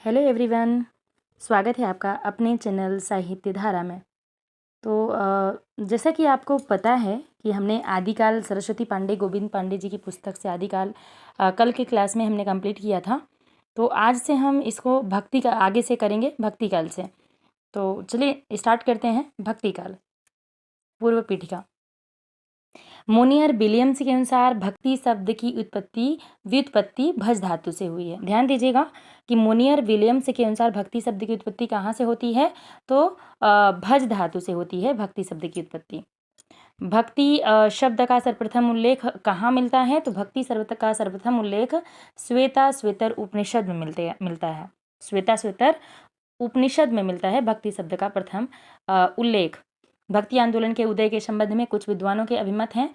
Hello everyone, स्वागत है आपका अपने चैनल साहित्य धारा में। तो जैसा कि आपको पता है कि हमने आदिकाल सरस्वती पांडे गोविंद पांडे जी की पुस्तक से आदिकाल कल के क्लास में हमने कंप्लीट किया था। तो आज से हम इसको भक्ति का आगे से करेंगे, भक्ति काल से। तो चलिए स्टार्ट करते हैं। भक्ति काल, पूर्व पीठिका। मोनियर विलियम्स के अनुसार भक्ति शब्द की व्युत्पत्ति भज धातु से हुई है। ध्यान दीजिएगा कि मोनियर विलियम्स के अनुसार भक्ति शब्द की उत्पत्ति कहाँ से होती है, तो भज धातु से होती है भक्ति शब्द की उत्पत्ति। भक्ति शब्द का सर्वप्रथम उल्लेख कहाँ मिलता है, तो भक्ति शब्द का सर्वप्रथम उल्लेख श्वेता श्वेतर उपनिषद में मिलता है। श्वेता श्वेतर उपनिषद में मिलता है भक्ति शब्द का प्रथम उल्लेख। भक्ति आंदोलन के उदय के संबंध में कुछ विद्वानों के अभिमत हैं।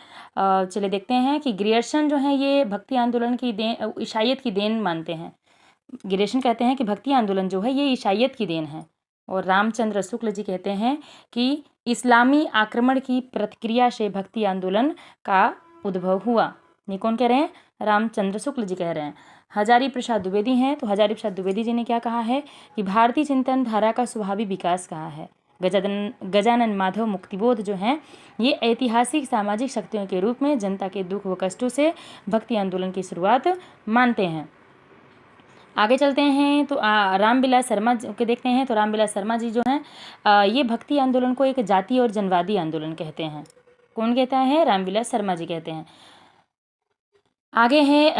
चलिए देखते हैं कि ग्रियर्सन जो है ये भक्ति आंदोलन की देन, ईसाइयत की देन मानते हैं। ग्रियर्सन कहते हैं कि भक्ति आंदोलन जो है ये ईसाइयत की देन है, और रामचंद्र शुक्ल जी कहते हैं कि इस्लामी आक्रमण की प्रतिक्रिया से भक्ति आंदोलन का उद्भव हुआ। ये कौन कह रहे हैं? रामचंद्र शुक्ल जी कह रहे हैं। हजारी प्रसाद द्विवेदी हैं, तो हजारी प्रसाद द्विवेदी जी ने क्या कहा है कि भारतीय चिंतन धारा का स्वाभाविक विकास कहा है। गजानन माधव मुक्तिबोध जो हैं ये ऐतिहासिक सामाजिक शक्तियों के रूप में जनता के दुख व कष्टों से भक्ति आंदोलन की शुरुआत मानते हैं। आगे चलते हैं तो रामविलास शर्मा के देखते हैं। तो रामविलास शर्मा जी जो हैं ये भक्ति आंदोलन को एक जाति और जनवादी आंदोलन कहते हैं। कौन कहता है? रामविलास शर्मा जी कहते हैं। आगे है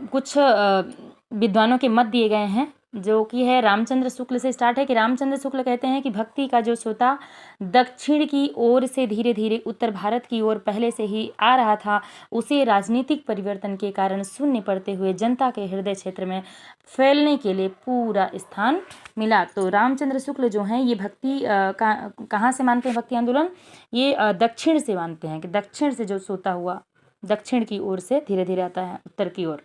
कुछ विद्वानों के मत दिए गए हैं, जो कि है रामचंद्र शुक्ल से स्टार्ट है कि रामचंद्र शुक्ल कहते हैं कि भक्ति का जो सोता दक्षिण की ओर से धीरे धीरे उत्तर भारत की ओर पहले से ही आ रहा था, उसे राजनीतिक परिवर्तन के कारण शून्य पड़ते हुए जनता के हृदय क्षेत्र में फैलने के लिए पूरा स्थान मिला। तो रामचंद्र शुक्ल जो हैं ये भक्ति कहाँ से मानते हैं? भक्ति आंदोलन ये दक्षिण से मानते हैं कि दक्षिण से जो सोता हुआ दक्षिण की ओर से धीरे धीरे आता है उत्तर की ओर।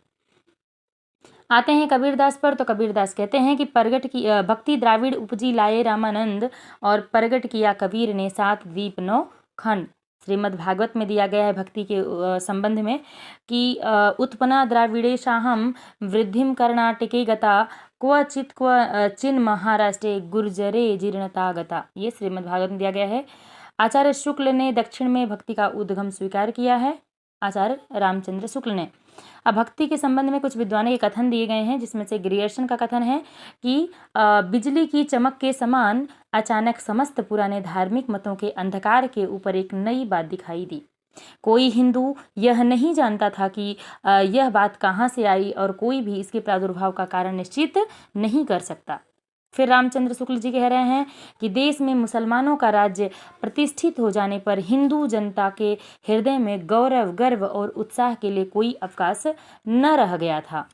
आते हैं कबीरदास पर। तो कबीरदास कहते हैं कि प्रगट की भक्ति द्राविड़ उपजी लाए रामानंद, और प्रगट किया कबीर ने 7 द्वीप 9 खंड। श्रीमद् भागवत में दिया गया है भक्ति के संबंध में कि उत्पन्ना द्राविड़े शाहम वृद्धिम कर्णाटके गता क्वचित क्वचिन महाराष्ट्रे गुर्जरे जीर्णता गता। ये श्रीमद् भागवत में दिया गया है। आचार्य शुक्ल ने दक्षिण में भक्ति का उद्गम स्वीकार किया है, आचार्य रामचंद्र शुक्ल ने। अब भक्ति के संबंध में कुछ विद्वानों के कथन दिए गए हैं, जिसमें से ग्रियर्सन का कथन है कि बिजली की चमक के समान अचानक समस्त पुराने धार्मिक मतों के अंधकार के ऊपर एक नई बात दिखाई दी। कोई हिंदू यह नहीं जानता था कि यह बात कहाँ से आई, और कोई भी इसके प्रादुर्भाव का कारण निश्चित नहीं कर सकता। फिर रामचंद्र शुक्ल जी कह रहे हैं कि देश में मुसलमानों का राज्य प्रतिष्ठित हो जाने पर हिंदू जनता के हृदय में गौरव, गर्व और उत्साह के लिए कोई अवकाश न रह गया था।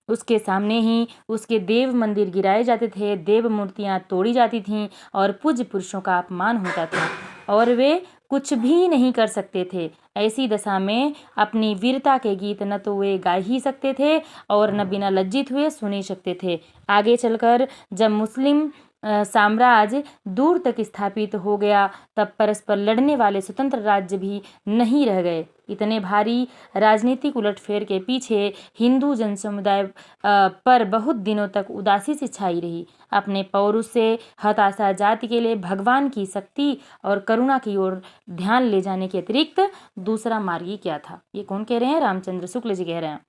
उसके सामने ही उसके देव मंदिर गिराए जाते थे, देव मूर्तियां तोड़ी जाती थीं, और पूज्य पुरुषों का अपमान होता था, और वे कुछ भी नहीं कर सकते थे। ऐसी दशा में अपनी वीरता के गीत न तो वे गा ही सकते थे और न बिना लज्जित हुए सुन ही सकते थे। आगे चलकर जब मुस्लिम साम्राज्य दूर तक स्थापित हो गया, तब परस्पर लड़ने वाले स्वतंत्र राज्य भी नहीं रह गए। इतने भारी राजनीतिक उलटफेर के पीछे हिंदू जन समुदाय पर बहुत दिनों तक उदासी से छाई रही। अपने पौरुष से हताशा जाति के लिए भगवान की शक्ति और करुणा की ओर ध्यान ले जाने के अतिरिक्त दूसरा मार्ग ही क्या था? ये कौन कह रहे हैं? रामचंद्र शुक्ल जी कह रहे हैं।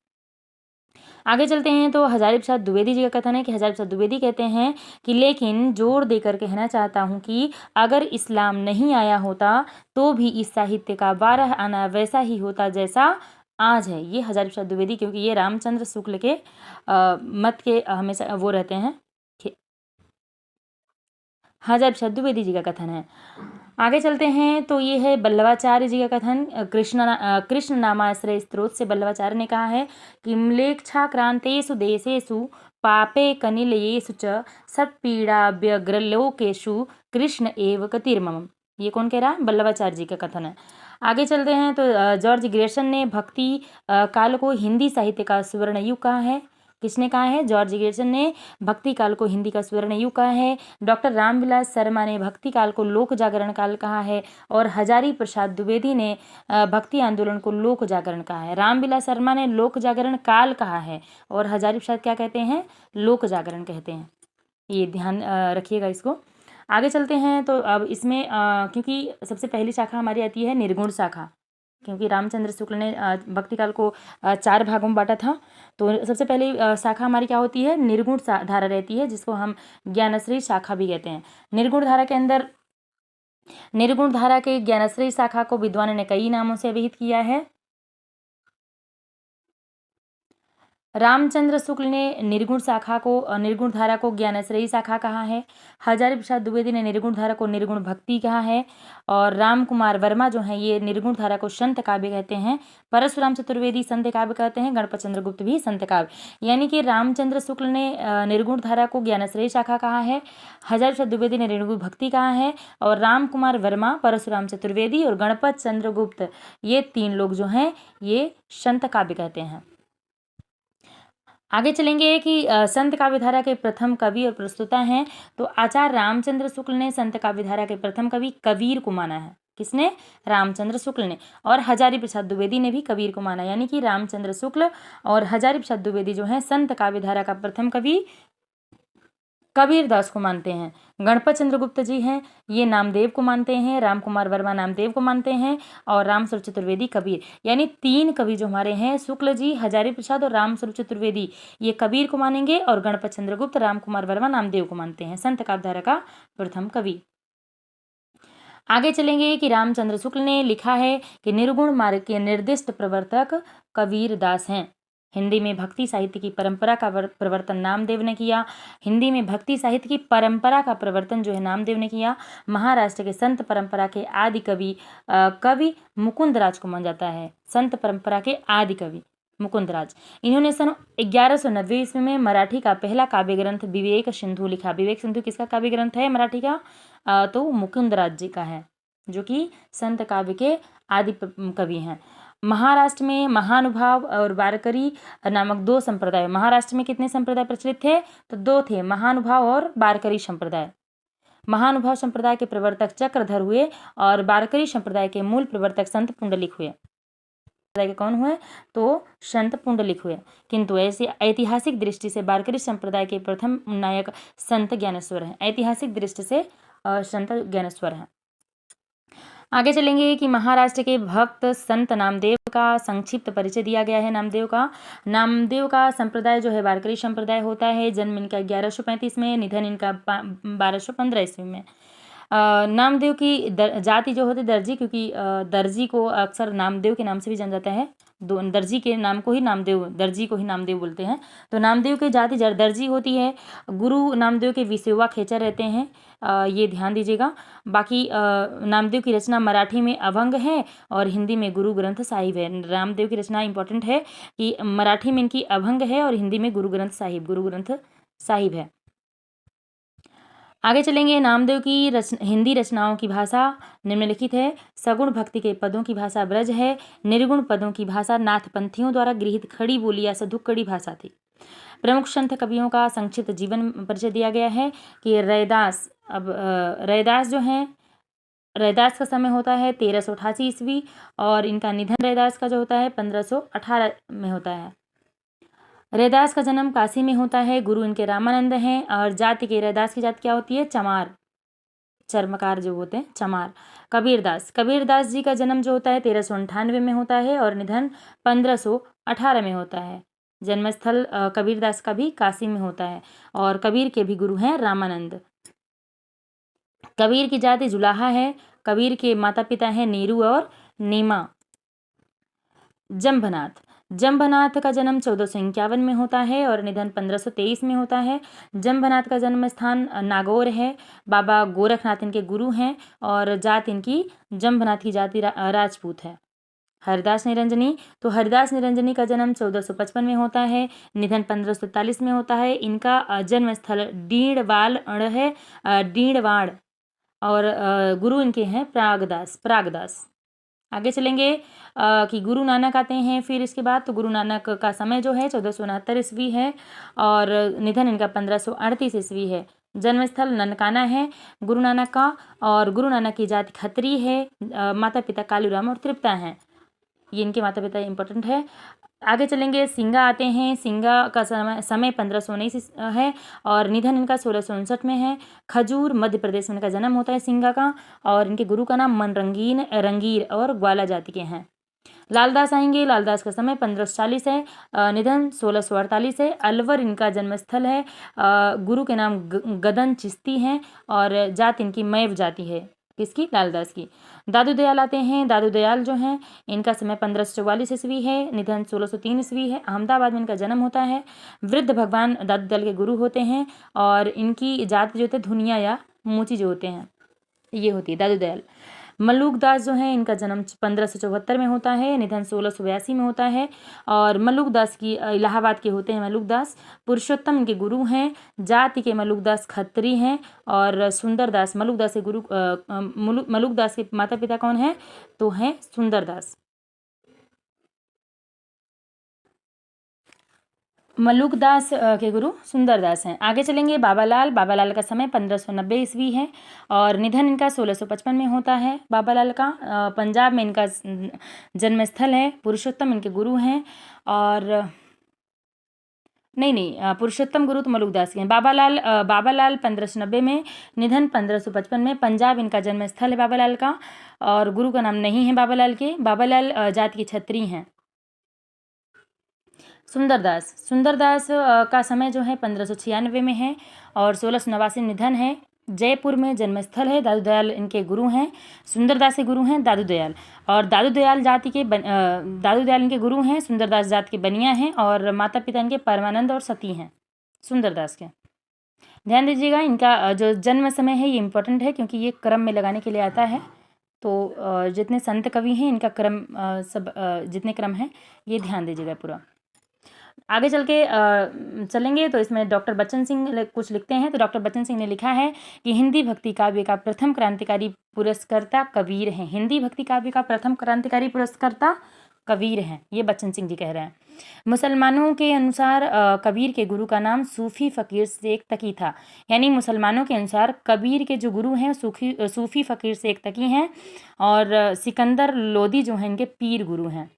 आगे चलते हैं तो हजारी प्रसाद द्विवेदी जी का कथन है कि हजारी प्रसाद द्विवेदी कहते हैं कि लेकिन जोर देकर कहना चाहता हूँ कि अगर इस्लाम नहीं आया होता तो भी इस साहित्य का 12 आना वैसा ही होता जैसा आज है। ये हजारी प्रसाद द्विवेदी, क्योंकि ये रामचंद्र शुक्ल के मत के हमेशा वो रहते हैं, हजारी प्रसाद द्विवेदी जी का कथन है। आगे चलते हैं तो ये है बल्लवाचार्य जी का कथन। कृष्ण नामाश्रय स्त्रोत से बल्लवाचार्य ने कहा है कि म्लेच्छाक्रांतेषु देशेषु पापे कनिलयेषु च सत्पीड़ा व्यग्रलोकेषु कृष्ण एव गतिर्मम। ये कौन कह रहा है? बल्लवाचार्य जी का कथन है। आगे चलते हैं तो जॉर्ज ग्रियर्सन ने भक्ति काल को हिंदी साहित्य का स्वर्ण युग कहा है। किसने कहा है? जॉर्ज ग्रियर्सन ने भक्ति काल को हिंदी का स्वर्ण युग कहा है। डॉक्टर रामविलास शर्मा ने भक्ति काल को लोक जागरण काल कहा है, और हजारी प्रसाद द्विवेदी ने भक्ति आंदोलन को लोक जागरण कहा है। रामविलास शर्मा ने लोक जागरण काल कहा है, और हजारी प्रसाद क्या कहते हैं? लोक जागरण कहते हैं। ये ध्यान रखिएगा इसको। आगे चलते हैं तो अब इसमें क्योंकि सबसे पहली शाखा हमारी आती है निर्गुण शाखा, क्योंकि रामचंद्र शुक्ल ने भक्ति काल को 4 भागों में बांटा था। तो सबसे पहली शाखा हमारी क्या होती है, निर्गुण धारा रहती है, जिसको हम ज्ञानश्री शाखा भी कहते हैं। निर्गुण धारा के अंदर, निर्गुण धारा के ज्ञानश्री शाखा को विद्वानों ने कई नामों से अभिहित किया है। रामचंद्र शुक्ल ने निर्गुण शाखा को, निर्गुण धारा को ज्ञानश्रेयी शाखा कहा है। हजारी प्रसाद द्विवेदी ने निर्गुण धारा को निर्गुण भक्ति कहा है। और राम कुमार वर्मा जो हैं ये निर्गुण धारा को संत काव्य कहते हैं। परशुराम चतुर्वेदी संत काव्य कहते हैं। गणपत चंद्र गुप्त भी संत काव्य। यानी कि रामचंद्र शुक्ल ने निर्गुण धारा को ज्ञानश्रेयी शाखा कहा है, हजारी प्रसाद द्विवेदी ने निर्गुण भक्ति कहा है, और राम कुमार वर्मा, परशुराम चतुर्वेदी और गणपत चंद्र गुप्त, ये 3 लोग जो हैं ये संत काव्य कहते हैं। आगे चलेंगे कि संत काव्यधारा के प्रथम कवि और प्रस्तुता हैं। तो आचार्य रामचंद्र शुक्ल ने संत काव्यधारा के प्रथम कवि कबीर को माना है। किसने? रामचंद्र शुक्ल ने। और हजारी प्रसाद द्विवेदी ने भी कबीर को माना, यानी कि रामचंद्र शुक्ल और हजारी प्रसाद द्विवेदी जो है संत काव्यधारा का प्रथम कवि कबीर दास को मानते हैं। गणपत चंद्र गुप्त जी हैं, ये नामदेव को मानते हैं। राम कुमार वर्मा नामदेव को मानते हैं। और रामस्वरूप चतुर्वेदी कबीर, यानी 3 कवि जो हमारे हैं, शुक्ल जी, हजारी प्रसाद और रामस्वरूप चतुर्वेदी, ये कबीर को मानेंगे। और गणपत चंद्र गुप्त, राम कुमार वर्मा नामदेव को मानते हैं संत काव्यधारा का प्रथम कवि। आगे चलेंगे कि रामचंद्र शुक्ल ने लिखा है कि निर्गुण मार्ग के निर्दिष्ट प्रवर्तक कबीर दास हैं। हिंदी में भक्ति साहित्य की परंपरा का प्रवर्तन नामदेव ने किया। हिंदी में भक्ति साहित्य की परंपरा का प्रवर्तन जो है नामदेव ने किया। महाराष्ट्र के संत परंपरा के आदि कवि कवि मुकुंदराज को माना जाता है। संत परंपरा के आदि कवि मुकुंदराज, इन्होंने सन 1190 ईस्वी में मराठी का पहला काव्य ग्रंथ विवेक सिंधु लिखा। विवेक सिंधु किसका काव्य ग्रंथ है मराठी का? तो मुकुंदराज जी का है, जो कि संत काव्य के आदि कवि हैं। महाराष्ट्र में महानुभाव और वारकरी नामक 2 संप्रदाय, महाराष्ट्र में कितने संप्रदाय प्रचलित थे? तो 2 थे, महानुभाव और वारकरी संप्रदाय। महानुभाव संप्रदाय के प्रवर्तक चक्रधर हुए और वारकरी संप्रदाय के मूल प्रवर्तक संत पुंडलिक हुए। संप्रदाय के कौन हुए? तो संत पुंडलिक हुए। किंतु ऐसी ऐतिहासिक दृष्टि से वारकरी संप्रदाय के प्रथम नायक संत ज्ञानेश्वर हैं। ऐतिहासिक दृष्टि से संत ज्ञानेश्वर हैं। आगे चलेंगे कि महाराष्ट्र के भक्त संत नामदेव का संक्षिप्त परिचय दिया गया है। नामदेव का संप्रदाय जो है वारकरी संप्रदाय होता है। जन्म इनका 1135 में, निधन इनका 1215 ईस्वी में। नामदेव की जाति जो होती दर्जी, क्योंकि दर्जी को अक्सर नामदेव के नाम से भी जाना जाता है। दर्जी के नाम को ही नामदेव, दर्जी को ही नामदेव बोलते हैं। तो नामदेव की जाति दर्जी होती है। गुरु नामदेव के विसेवा खेचर रहते हैं, ये ध्यान दीजिएगा। बाकी नामदेव की रचना मराठी में अभंग है और हिंदी में गुरु ग्रंथ साहिब है। नामदेव की रचना इंपॉर्टेंट है कि मराठी में इनकी अभंग है और हिंदी में गुरु ग्रंथ साहिब है। आगे चलेंगे, नामदेव की हिंदी रचनाओं की भाषा निम्नलिखित है। सगुण भक्ति के पदों की भाषा ब्रज है। निर्गुण पदों की भाषा नाथपंथियों द्वारा गृहीत खड़ी बोली या सधुक्कड़ी भाषा थी। प्रमुख संत कवियों का संक्षिप्त जीवन परिचय दिया गया है कि रैदास, अब रैदास जो हैं, रैदास का समय होता है 1388 ईस्वी और इनका निधन रैदास का जो होता है 1518 में होता है। रैदास का जन्म काशी में होता है। गुरु इनके रामानंद हैं और जाति के रैदास की जाति क्या होती है? चमार, चर्मकार जो होते हैं चमार। कबीरदास जी का जन्म जो होता है 1398 में होता है और निधन 1518 में होता है। जन्मस्थल कबीरदास का भी काशी में होता है और कबीर के भी गुरु हैं रामानंद। कबीर की जाति जुलाहा है। कबीर के माता पिता हैं नीरू और नीमा। जंभनाथ का जन्म 1451 में होता है और निधन 1523 में होता है। जंभनाथ का जन्म स्थान नागौर है। बाबा गोरखनाथ इनके गुरु हैं और जात इनकी जंभनाथ की जाति राजपूत है। हरिदास निरंजनी का जन्म 1455 में होता है। निधन 1543 में होता है। इनका जन्म स्थल डीणवाड़ और गुरु इनके हैं प्रागदास। आगे चलेंगे कि गुरु नानक आते हैं फिर इसके बाद। तो गुरु नानक का समय जो है 1469 ईस्वी है और निधन इनका 1538 ईस्वी है। जन्मस्थल ननकाना है गुरु नानक का और गुरु नानक की जाति खत्री है। माता पिता कालूराम और तृप्ता हैं, ये इनके माता पिता इंपॉर्टेंट है। आगे चलेंगे, सिंगा आते हैं। सिंगा का समय 1519 है और निधन इनका 1659 में है। खजूर मध्य प्रदेश में इनका जन्म होता है सिंगा का, और इनके गुरु का नाम मन रंगीन रंगीर और ग्वाला जाति के हैं। लालदास आएंगे। लालदास का समय 1540 है, निधन 1648 है। अलवर इनका जन्मस्थल है। गुरु के नाम गदन चिश्ती हैं और जात इनकी मैव जाति है। किसकी? लालदास की। दादू दयाल आते हैं। दादू दयाल जो हैं इनका समय 1544 ईस्वी है, निधन 1603 ईस्वी है। अहमदाबाद में इनका जन्म होता है। वृद्ध भगवान दादू दयाल के गुरु होते हैं और इनकी जात जो होते हैं धुनिया या मूची जो होते हैं ये होती है दादू दयाल। मल्लूक दास जो है इनका जन्म 1574 में होता है, निधन 1682 में होता है। और मल्लूक दास की इलाहाबाद के होते हैं मल्लूक दास। पुरुषोत्तम इनके गुरु हैं। जाति के मल्लूक दास खत्री हैं और सुंदर दास मल्लूक दास के गुरु मल्लूक दास के माता पिता कौन हैं? तो हैं सुंदर दास। मल्लूक दास के गुरु सुंदर दास हैं। आगे चलेंगे, बाबालाल। बाबालाल का समय 1590 ईस्वी है और निधन इनका 1655 में होता है। बाबालाल का पंजाब में इनका जन्मस्थल है। पुरुषोत्तम इनके गुरु हैं और नहीं, पुरुषोत्तम गुरु तो मल्लूक दास के हैं। बाबालाल 1590 में, निधन 1555 में। पंजाब इनका जन्मस्थल है बाबालाल का और गुरु का नाम नहीं है बाबालाल के। बाबालाल जाति के छत्री हैं। सुंदरदास का समय जो है 1596 में है और 1689 निधन है। जयपुर में जन्मस्थल है। दादू दयाल इनके गुरु हैं। सुंदरदास के गुरु हैं दादू दयाल, और दादू दयाल दादू दयाल इनके गुरु हैं। सुंदरदास जाति के बनिया हैं और माता पिता इनके परमानंद और सती हैं सुंदरदास के। ध्यान दीजिएगा, इनका जो जन्म समय है ये इम्पोर्टेंट है क्योंकि ये क्रम में लगाने के लिए आता है। तो जितने संत कवि हैं इनका क्रम सब जितने क्रम हैं ये ध्यान दीजिएगा पूरा। आगे चल के चलेंगे तो इसमें डॉक्टर बच्चन सिंह कुछ लिखते हैं। तो डॉक्टर बच्चन सिंह ने लिखा है कि हिंदी भक्ति काव्य का प्रथम क्रांतिकारी पुरस्कर्ता कबीर हैं। हिंदी भक्ति काव्य का प्रथम क्रांतिकारी पुरस्कर्ता कबीर हैं, ये बच्चन सिंह जी कह रहे हैं। मुसलमानों के अनुसार कबीर के गुरु का नाम सूफी फ़कीर शेख तकी था। यानी मुसलमानों के अनुसार कबीर के जो गुरु हैं सूफी फ़कीर शेख तकी हैं और सिकंदर लोदी जो हैं इनके पीर गुरु हैं।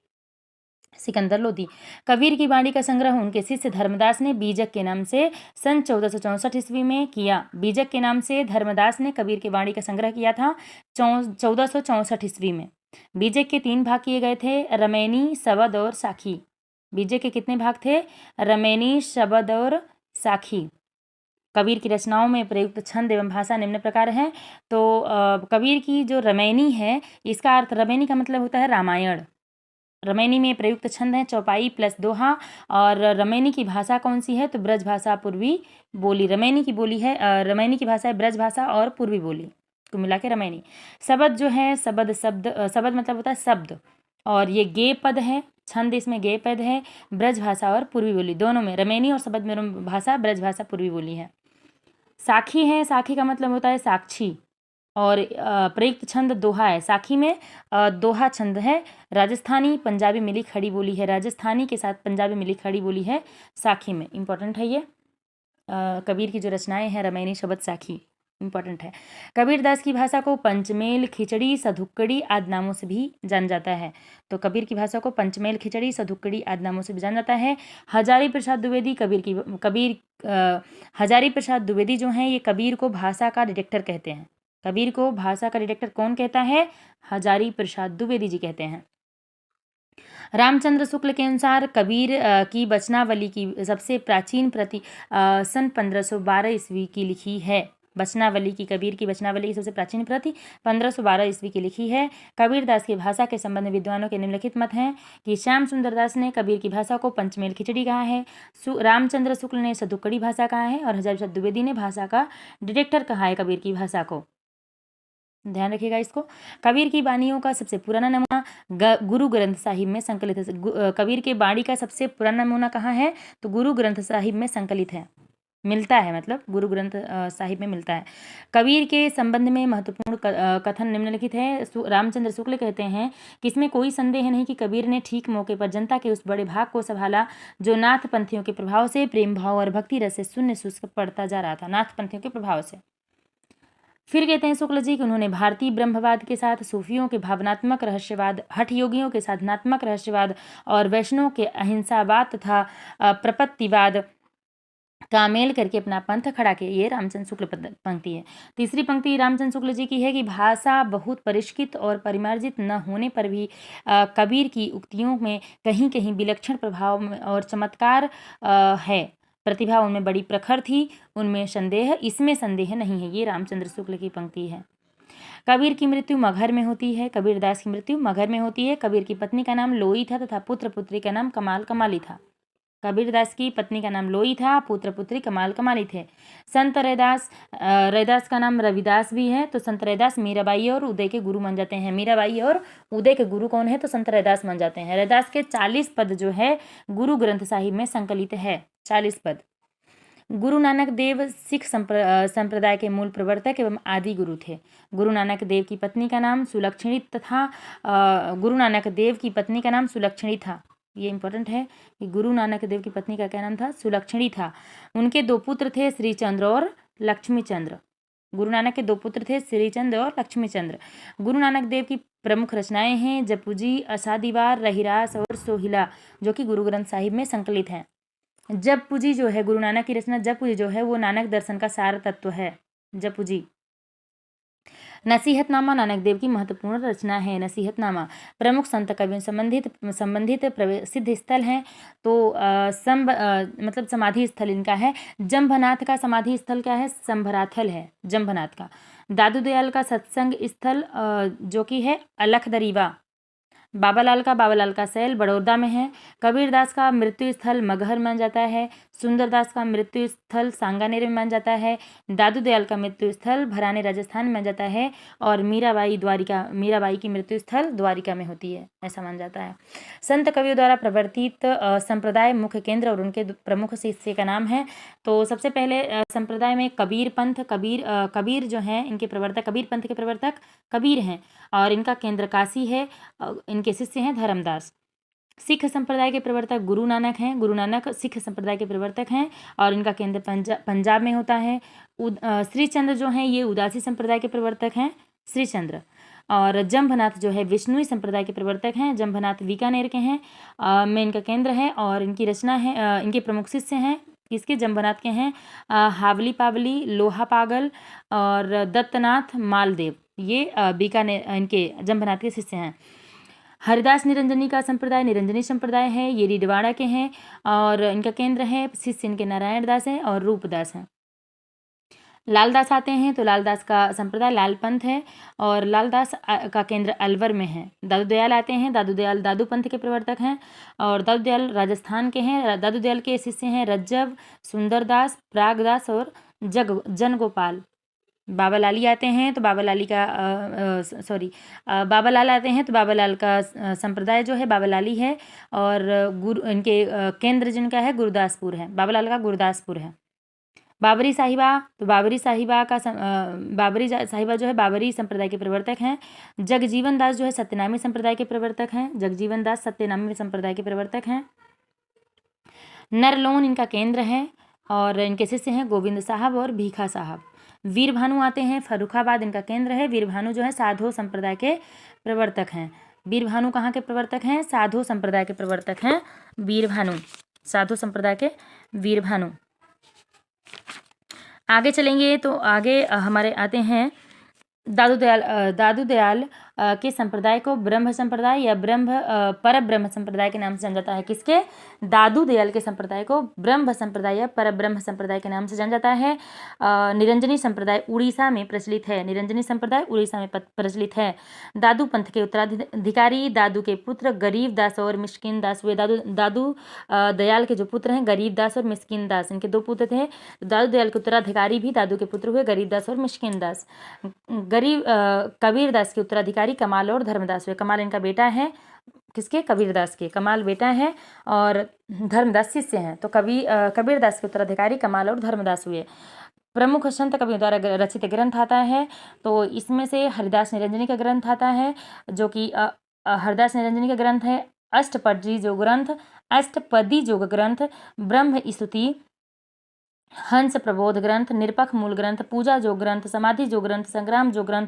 सिकंदर लोदी। कबीर की वाणी का संग्रह उनके शिष्य धर्मदास ने बीजक के नाम से सन 1464 ईस्वी में किया। बीजक के नाम से धर्मदास ने कबीर की वाणी का संग्रह किया था 1464 ईस्वी में। बीजक के 3 भाग किए गए थे, रमैनी, शबद और साखी। बीजक के कितने भाग थे? रमैनी, शबद और साखी। कबीर की रचनाओं में प्रयुक्त छंद एवं भाषा निम्न प्रकार है। तो कबीर की जो रमैनी है, इसका अर्थ, रमैनी का मतलब होता है रामायण। रमैनी में प्रयुक्त छंद है चौपाई प्लस दोहा। और रमैनी की भाषा कौन सी है? तो ब्रज भाषा पूर्वी बोली। रमैनी की बोली है, रमैनी की भाषा है ब्रज भाषा और पूर्वी बोली को मिला के रमैनी। शबद जो है, शबद मतलब होता है शब्द, और ये गे पद है, छंद इसमें गे पद है। ब्रज भाषा और पूर्वी बोली दोनों में, रमैनी और शबद में भाषा ब्रज भाषा पूर्वी बोली है। साखी है, साखी का मतलब होता है साक्षी, और प्रयुक्त छंद दोहा है। साखी में दोहा छंद है। राजस्थानी पंजाबी मिली खड़ी बोली है, राजस्थानी के साथ पंजाबी मिली खड़ी बोली है साखी में। इंपॉर्टेंट है ये। कबीर की जो रचनाएं हैं रमैनी, शबद, साखी इंपॉर्टेंट है। कबीरदास की भाषा को पंचमेल, खिचड़ी, सधुक्कड़ी आदि नामों से भी जाना जाता है। तो कबीर की भाषा को पंचमेल, खिचड़ी, सधुक्कड़ी आदि नामों से भी जाना जाता है। हजारी प्रसाद द्विवेदी हजारी प्रसाद द्विवेदी जो हैं ये कबीर को भाषा का डिटेक्टर कहते हैं। कबीर को भाषा का डिटेक्टर कौन कहता है? हजारी प्रसाद द्विवेदी जी कहते हैं। रामचंद्र शुक्ल के अनुसार कबीर की वचनावली की सबसे प्राचीन प्रति सन 1512 ईस्वी की लिखी है। वचनावली की, कबीर की वचनावली की सबसे प्राचीन प्रति 1512 ईस्वी की लिखी है। कबीरदास की भाषा के संबंध में विद्वानों के निम्नलिखित मत हैं कि श्याम सुंदर दास ने कबीर की भाषा को पंचमेल खिचड़ी कहा है, रामचंद्र शुक्ल ने सधुक्कड़ी भाषा कहा है, और हजारी प्रसाद द्विवेदी ने भाषा का डिटेक्टर कहा है कबीर की भाषा को। ध्यान रखिएगा इसको। कबीर की वाणियों का सबसे पुराना नमूना गुरु ग्रंथ साहिब में संकलित है। कबीर के वाणी का सबसे पुराना नमूना कहाँ है? तो गुरु ग्रंथ साहिब में संकलित है, मिलता है, मतलब गुरु ग्रंथ साहिब में मिलता है। कबीर के संबंध में महत्वपूर्ण कथन निम्नलिखित है। रामचंद्र शुक्ल कहते हैं कि इसमें कोई संदेह नहीं कि कबीर ने ठीक मौके पर जनता के उस बड़े भाग को संभाला जो नाथ पंथियों के प्रभाव से, प्रेम भाव और भक्ति रस से शून्य शुष्क पड़ता जा रहा था। नाथ पंथियों के प्रभाव से फिर कहते हैं शुक्ल जी कि उन्होंने भारतीय ब्रह्मवाद के साथ सूफियों के भावनात्मक रहस्यवाद, हठ योगियों के साधनात्मक रहस्यवाद और वैष्णव के अहिंसावाद तथा प्रपत्तिवाद का मेल करके अपना पंथ खड़ा किया। ये रामचंद्र शुक्ल पंक्ति है। तीसरी पंक्ति रामचंद्र शुक्ल जी की है कि भाषा बहुत परिष्कृत और परिमार्जित न होने पर भी कबीर की उक्तियों में कहीं कहीं विलक्षण प्रभाव और चमत्कार है। प्रतिभा उनमें बड़ी प्रखर थी, इसमें संदेह नहीं है। ये रामचंद्र शुक्ल की पंक्ति है। कबीर की मृत्यु मगहर में होती है। कबीरदास की मृत्यु मगहर में होती है। कबीर की पत्नी का नाम लोई था तथा पुत्र पुत्री का नाम कमाल कमाली था। कबीरदास की पत्नी का नाम लोई था, पुत्र पुत्री कमाल कमाली थे। संत रैदास का नाम रविदास भी है। तो संत रैदास मीराबाई और उदय के गुरु मान जाते हैं। मीराबाई और उदय के गुरु कौन है? तो संत रैदास मान जाते हैं। रैदास के 40 पद जो है गुरु ग्रंथ साहिब में संकलित है। 40 पद। गुरु नानक देव सिख संप्रदाय के मूल प्रवर्तक एवं आदि गुरु थे। गुरु नानक देव की पत्नी का नाम सुलक्षणी तथा गुरु नानक देव की पत्नी का नाम सुलक्षणी था। ये इंपॉर्टेंट है कि गुरु नानक देव की पत्नी का क्या नाम था? सुलक्षणी था। उनके 2 पुत्र थे, श्रीचंद्र और लक्ष्मीचंद्र। गुरु नानक के 2 पुत्र थे, श्रीचंद्र और लक्ष्मीचंद्र। गुरु नानक देव की प्रमुख रचनाएं हैं जपुजी, असादीवार, रहीरास और सोहिला, जो कि गुरु ग्रंथ साहिब में संकलित हैं। जपुजी जो है गुरु नानक की रचना, जपुजी जो है वो नानक दर्शन का सार तत्व है। जपुजी। नसीहतनामा नानक देव की महत्वपूर्ण रचना है। नसीहतनामा प्रमुख संत कवियों संबंधित सिद्ध स्थल हैं। तो मतलब समाधि स्थल इनका है। जंभनाथ का समाधि स्थल क्या है? संभराथल है जंभनाथ का। दादू दयाल का सत्संग स्थल जो कि है अलखदरीवा। बाबालाल का सैल बड़ौदा में है। कबीरदास का मृत्यु स्थल मगहर मान जाता है। सुंदरदास का मृत्यु स्थल सांगानेर में मान जाता है। दादू दयाल का मृत्यु स्थल भराने राजस्थान में मान जाता है। और मीराबाई की मृत्यु स्थल द्वारिका में होती है, ऐसा मान जाता है। संत कवियों द्वारा प्रवर्तित संप्रदाय मुख्य केंद्र और उनके प्रमुख शिष्य का नाम है। तो सबसे पहले संप्रदाय में कबीर पंथ, कबीर जो हैं इनके प्रवर्तक, कबीर पंथ के प्रवर्तक कबीर हैं और इनका केंद्र काशी है। इनके शिष्य हैं धर्मदास। सिख संप्रदाय के प्रवर्तक गुरु नानक हैं। गुरु नानक सिख संप्रदाय के प्रवर्तक हैं और इनका केंद्र पंजाब में होता है। श्रीचंद्र जो हैं ये उदासी संप्रदाय के प्रवर्तक हैं, श्रीचंद्र। और जंभनाथ जो है विष्णुई संप्रदाय के प्रवर्तक हैं। जंभनाथ बीकानेर के हैं में इनका केंद्र है और इनकी रचना है। इनके प्रमुख शिष्य हैं इसके जंभनाथ के हैं हावली पावली, लोहा पागल और दत्तनाथ मालदेव। ये बीकानेर इनके जंभनाथ के शिष्य हैं। हरिदास निरंजनी का संप्रदाय निरंजनी संप्रदाय है। ये रिडवाड़ा के हैं और इनका केंद्र है, शिष्य इनके नारायण दास हैं और रूपदास हैं। लालदास आते हैं तो लालदास का संप्रदाय लालपंथ है और लालदास का केंद्र अलवर में है। दादू दयाल आते हैं, दादू दयाल दादू पंथ के प्रवर्तक हैं और दादू दयाल राजस्थान के हैं। दादू दयाल के शिष्य हैं रज्जव, सुंदरदास, प्रागदास और जनगोपाल। बाबा लाली आते हैं तो बाबा लाली का बाबा लाल आते हैं तो बाबा लाल का संप्रदाय जो है बाबा लाली है और इनके केंद्र जिनका है गुरदासपुर है। बाबा लाल का गुरदासपुर है। बाबरी साहिबा तो बाबरी साहिबा जो है बाबरी संप्रदाय के प्रवर्तक हैं। जगजीवन दास जो है सत्यनामी संप्रदाय के प्रवर्तक हैं। जगजीवन दास सत्यनामी संप्रदाय के प्रवर्तक हैं। नरलोन इनका केंद्र है और इनके शिष्य हैं गोविंद साहब और भीखा साहब। वीर भानु आते हैं, फर्रुखाबाद इनका केंद्र है। वीर भानु जो है साधो संप्रदाय के प्रवर्तक हैं। वीर भानु कहाँ के प्रवर्तक हैं? साधो संप्रदाय के प्रवर्तक हैं वीर भानु, साधो संप्रदाय के वीर भानु। आगे चलेंगे तो आगे हमारे आते हैं दादू दयाल के संप्रदाय को ब्रह्म संप्रदाय या पर ब्रह्म संप्रदाय के नाम से जाना जाता है। किसके? दादू दयाल के संप्रदाय को ब्रह्म संप्रदाय या पर ब्रह्म संप्रदाय के नाम से जाना जाता है। निरंजनी संप्रदाय उड़ीसा में प्रचलित है। निरंजनी संप्रदाय उड़ीसा में प्रचलित है। दादू पंथ के उत्तराधिकारी दादू के पुत्र गरीब दास और मिस्किन दास हुए। दादू दयाल के जो पुत्र हैं गरीब दास और मिस्किन दास, इनके 2 पुत्र थे। दादू दयाल के उत्तराधिकारी भी दादू के पुत्र हुए गरीब दास और मिस्किन दास। कबीरदास के उत्तराधिकारी कमाल और धर्मदास हुए। कमाल इनका बेटा है, किसके? कबीरदास के। कमाल बेटा है और धर्मदास शिष्य हैं। तो कबीरदास के उत्तराधिकारी कमाल और धर्मदास हुए। प्रमुख संत कवियों द्वारा रचित ग्रंथ आता है तो इसमें से हरिदास निरंजनी का ग्रंथ आता है जो कि हरिदास निरंजनी का ग्रंथ है अष्टपदी जोग ग्रंथ, ब्रह्म स्तुति, हंस प्रबोध ग्रंथ, निरपख मूल ग्रंथ, पूजा जो ग्रंथ, समाधि जो ग्रंथ, संग्राम जो ग्रंथ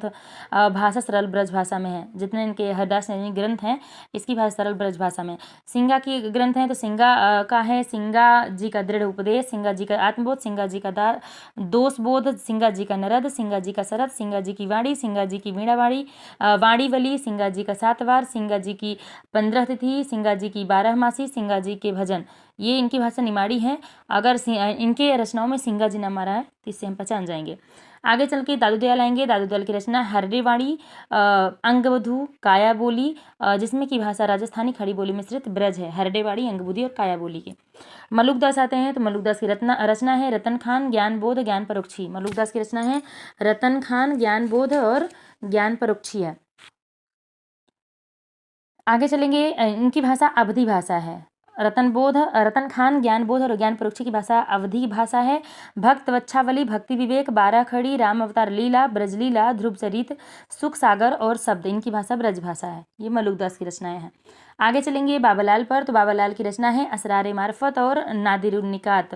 भाषा सरल ब्रज भाषा में है। जितने इनके हरदास ग्रंथ हैं इसकी भाषा सरल ब्रज भाषा में। सिंगा की ग्रंथ हैं तो सिंगा का है सिंगा जी का दृढ़ उपदेश, सिंगा जी का आत्मबोध, सिंगा जी का दोष बोध, सिंगा जी का नरद, सिंगा जी का शरद, सिंगा जी की वाणी, सिंगा जी की वीणावाणी वाणीवली, सिंगा जी का सातवार, सिंगा जी की 15 तिथि, सिंगा जी की 12 मासी, सिंगा जी के भजन। ये इनकी भाषा निमाड़ी है। अगर इनके रचनाओं में सिंगा जी नाम आ रहा है तो इससे हम पहचान जाएंगे। आगे चल के दादू दयाल आएंगे। दादू दयाल की रचना हर्रेवाड़ी, अंगवधू, काया बोली, जिसमें की भाषा राजस्थानी खड़ी बोली मिश्रित ब्रज है। हर्रेवाड़ी, अंगबुधी और काया बोली के। मलुकदास आते हैं तो मलुकदास की रचना है रतन खान, ज्ञान बोध, ज्ञान परोक्षी। मलुकदास की रचना है रतन खान, ज्ञान बोध और ज्ञान परोक्षी है। आगे चलेंगे। इनकी भाषा अवधी भाषा है। रतन खान, ज्ञान बोध और ज्ञान परोक्षी की भाषा अवधी भाषा है। भक्त वच्छावली, भक्ति विवेक, 12 खड़ी, राम अवतार लीला, ब्रजलीला, ध्रुव चरित, सुख सागर और शब्द, इनकी भाषा ब्रज भाषा है। ये मलुकदास की रचनाएं हैं। आगे चलेंगे बाबालाल पर। तो बाबालाल की रचना है असरारे मार्फत और नादिरुन्निकात।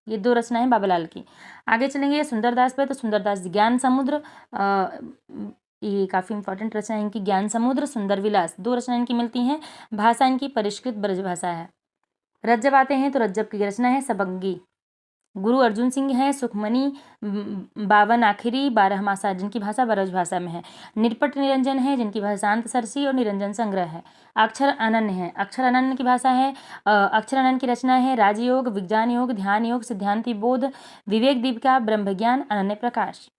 ये 2 रचनाएं बाबालाल की। आगे चलेंगे सुंदरदास पर। तो सुंदरदास ज्ञान समुद्र, ये काफ़ी इंपॉर्टेंट रचना है इनकी। ज्ञान समुद्र, सुंदर विलास, 2 रचना इनकी मिलती हैं। भाषा इनकी परिष्कृत ब्रज भाषा है। रज्जब आते हैं तो रज्जब की रचना है सबंगी। गुरु अर्जुन सिंह हैं, सुखमणि, 52 आखिरी, 12 मासा, जिनकी भाषा ब्रज भाषा में है। निरपट निरंजन है, जिनकी भाषा शांत सरसी और निरंजन संग्रह है। अक्षर अनन्य है। अक्षर अनन्य की भाषा है अक्षर अनन्य की रचना है राजयोग, विज्ञान योग, ध्यान योग, सिद्धांति बोध, विवेक दीपिका, ब्रह्म ज्ञान, अनन्य प्रकाश।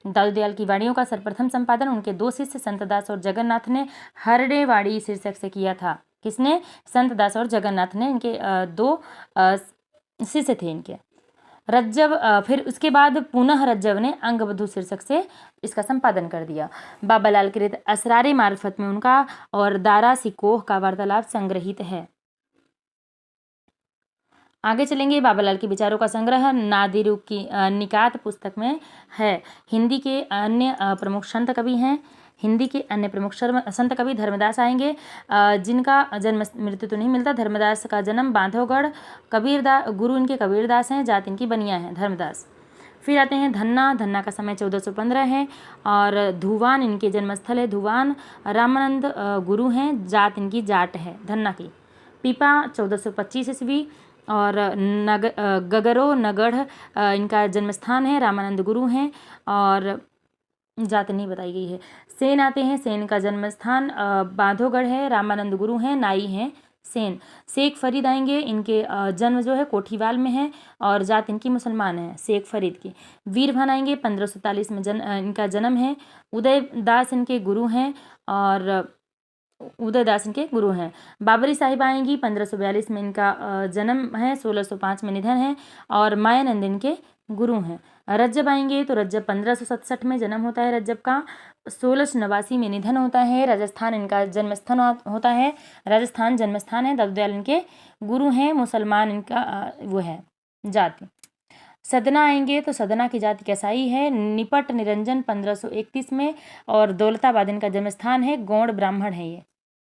दादू दयाल की वाणियों का सर्वप्रथम संपादन उनके 2 शिष्य संतदास और जगन्नाथ ने हर्रेवाड़ी शीर्षक से किया था। किसने? संतदास और जगन्नाथ ने, इनके 2 शिष्य थे इनके। रज्जब फिर उसके बाद पुनः रज्जब ने अंगवधू शीर्षक से इसका संपादन कर दिया। बाबालाल कृत असरारे मार्फत में उनका और दारा सिकोह का वार्तालाप संग्रहित है। आगे चलेंगे। बाबालाल के विचारों का संग्रह नादिरू की निकात पुस्तक में है। हिंदी के अन्य प्रमुख संत कवि हैं। हिंदी के अन्य प्रमुख संत कवि धर्मदास आएंगे, जिनका जन्म मृत्यु तो नहीं मिलता। धर्मदास का जन्म बांधवगढ़, गुरु इनके कबीरदास हैं, जात इनकी बनिया है धर्मदास। फिर आते हैं धन्ना। धन्ना का समय 1415 है और धुवान इनके जन्मस्थल है। धुवान रामानंद गुरु हैं, जात इनकी जाट है धन्ना की। पीपा 1425 ईस्वी और गगरो नगढ़ इनका जन्मस्थान है। रामानंद गुरु हैं और जात नहीं बताई गई है। सेन आते हैं। सेन का जन्मस्थान बांधवगढ़ है। रामानंद गुरु हैं, नाई हैं सेन। शेख फरीद आएंगे। इनके जन्म जो है कोठीवाल में है और जात इनकी मुसलमान है शेख फरीद की। वीरभान आएंगे। 1547 में इनका जन्म है। उदयदास इनके गुरु हैं और उदयदास इनके गुरु हैं। बाबरी साहिब आएंगी। 1542 में इनका जन्म है, 1605 में निधन है और मायानंद इनके गुरु हैं। रज्जब आएंगे तो रज्जब 1567 में जन्म होता है रज्जब का, 1689 में निधन होता है। राजस्थान इनका जन्मस्थान होता है। राजस्थान जन्मस्थान है। दादू दयाल इनके गुरु हैं, मुसलमान इनका वो है जाति। सदना आएंगे तो सदना की जाति कसाई है। निपट निरंजन 1531 में और दौलताबाद इनका जन्मस्थान है। गौड़ ब्राह्मण है ये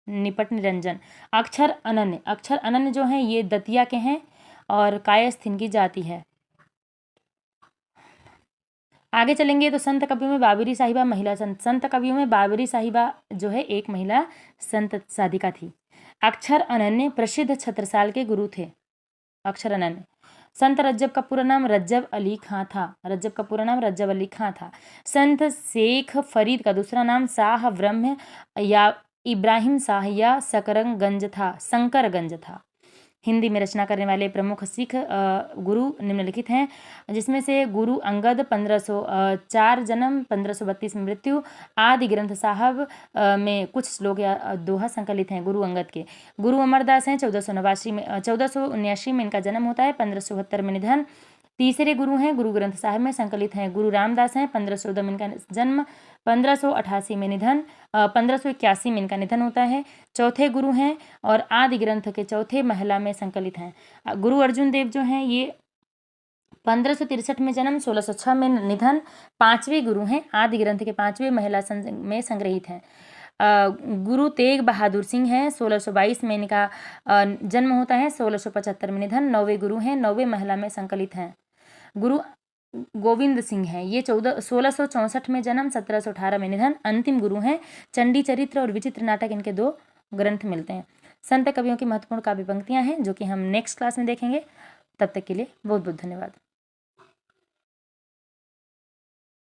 निपट निरंजन। अक्षर अनन्य, अक्षर अनन्य जो है ये दतिया के हैं और कायस्थ इनकी जाति है। आगे चलेंगे तो संत कवियों में बाबरी साहिबा महिला संत। संत कवियों में बाबरी साहिबा जो है एक महिला संत साधिका थी। अक्षर अनन्य प्रसिद्ध छत्रसाल के गुरु थे। अक्षर अनन्य। संत रज्जब का पूरा नाम रज्जब अली खां था। रज्जब का पूरा नाम रज्जब अली खां था। संत शेख फरीद का दूसरा नाम शाह ब्रह्म या इब्राहिम शाह या शंकरगंज था। हिंदी में रचना करने वाले प्रमुख सिख गुरु निम्नलिखित हैं, जिसमें से गुरु अंगद 1504 जन्म, 1532 में मृत्यु। आदि ग्रंथ साहब में कुछ श्लोक या दोहा संकलित हैं गुरु अंगद के। गुरु अमरदास हैं, 1479 में इनका जन्म होता है, 1572 में निधन। तीसरे गुरु हैं गुरु ग्रंथ साहिब में संकलित हैं गुरु रामदास हैं, 1514 में इनका जन्म, 1588 में निधन, 1581 में इनका निधन होता है। चौथे गुरु हैं और आदि ग्रंथ के चौथे महिला में संकलित हैं। गुरु अर्जुन देव जो हैं ये 1563 में जन्म, 1606 में निधन। पांचवें गुरु हैं, आदि ग्रंथ के पांचवें महिला में संग्रहित हैं। गुरु तेग बहादुर सिंह हैं, 1622 में इनका जन्म होता है, 1675 में निधन। 9वें गुरु हैं, 9वें महिला में संकलित हैं। गुरु गोविंद सिंह हैं, ये 1664 में जन्म, 1718 में निधन, अंतिम गुरु हैं। चंडी चरित्र और विचित्र नाटक इनके 2 ग्रंथ मिलते हैं। संत कवियों की महत्वपूर्ण काव्य पंक्तियां हैं जो कि हम नेक्स्ट क्लास में देखेंगे। तब तक के लिए बहुत बहुत धन्यवाद।